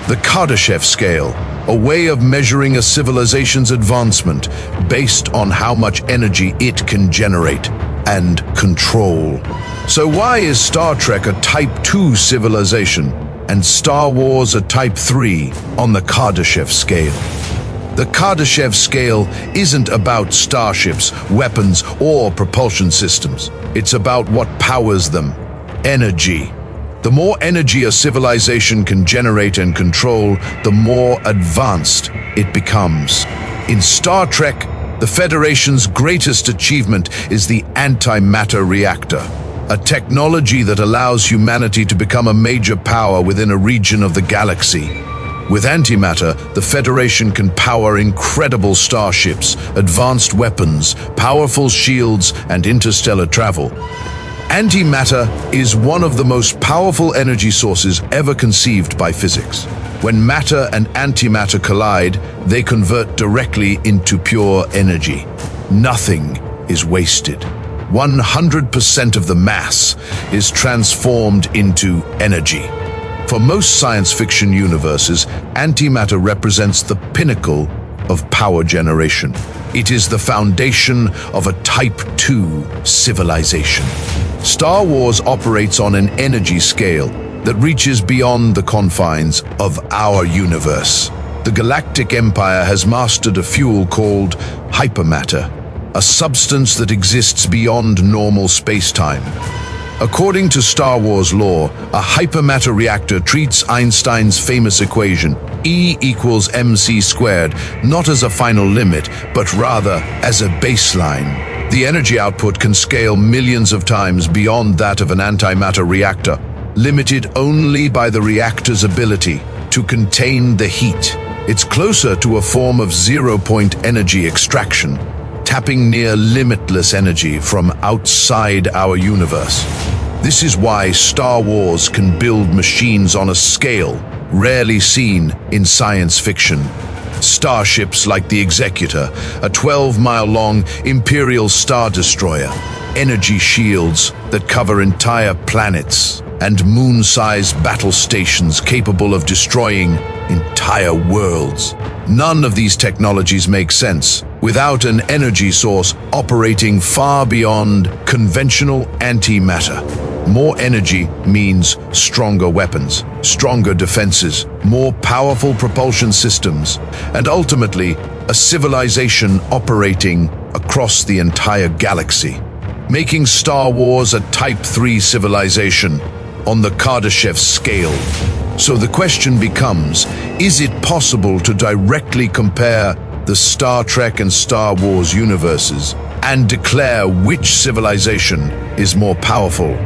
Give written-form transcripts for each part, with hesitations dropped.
The Kardashev Scale, a way of measuring a civilization's advancement based on how much energy it can generate and control. So why is Star Trek a Type 2 civilization and Star Wars a Type 3 on the Kardashev Scale? The Kardashev Scale isn't about starships, weapons, or propulsion systems. It's about what powers them: energy. The more energy a civilization can generate and control, the more advanced it becomes. In Star Trek, the Federation's greatest achievement is the Antimatter reactor, a technology that allows humanity to become a major power within a region of the galaxy. With Antimatter, the Federation can power incredible starships, advanced weapons, powerful shields, and interstellar travel. Antimatter is one of the most powerful energy sources ever conceived by physics. When matter and antimatter collide, they convert directly into pure energy. Nothing is wasted. 100% of the mass is transformed into energy. For most science fiction universes, antimatter represents the pinnacle of power generation. It is the foundation of a Type 2 civilization. Star Wars operates on an energy scale that reaches beyond the confines of our universe. The Galactic Empire has mastered a fuel called Hypermatter, a substance that exists beyond normal space-time. According to Star Wars lore, a hypermatter reactor treats Einstein's famous equation, E equals MC², not as a final limit, but rather as a baseline. The energy output can scale millions of times beyond that of an antimatter reactor, limited only by the reactor's ability to contain the heat. It's closer to a form of zero-point energy extraction, tapping near limitless energy from outside our universe. This is why Star Wars can build machines on a scale rarely seen in science fiction. Starships like the Executor, a 12-mile-long Imperial Star Destroyer, energy shields that cover entire planets, and moon-sized battle stations capable of destroying entire worlds. None of these technologies make sense without an energy source operating far beyond conventional antimatter. More energy means stronger weapons, stronger defenses, more powerful propulsion systems, and ultimately, a civilization operating across the entire galaxy, making Star Wars a Type 3 civilization on the Kardashev Scale. So the question becomes, is it possible to directly compare the Star Trek and Star Wars universes and declare which civilization is more powerful?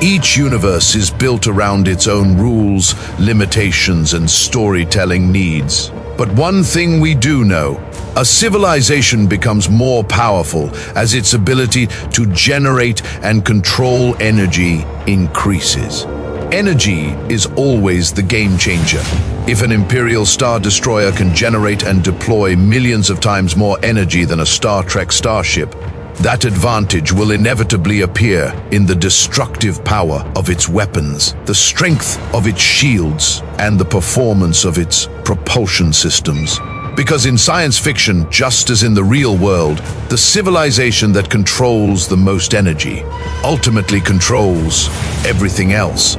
Each universe is built around its own rules, limitations, and storytelling needs. But one thing we do know, a civilization becomes more powerful as its ability to generate and control energy increases. Energy is always the game changer. If an Imperial Star Destroyer can generate and deploy millions of times more energy than a Star Trek starship, that advantage will inevitably appear in the destructive power of its weapons, the strength of its shields, and the performance of its propulsion systems. Because in science fiction, just as in the real world, the civilization that controls the most energy ultimately controls everything else.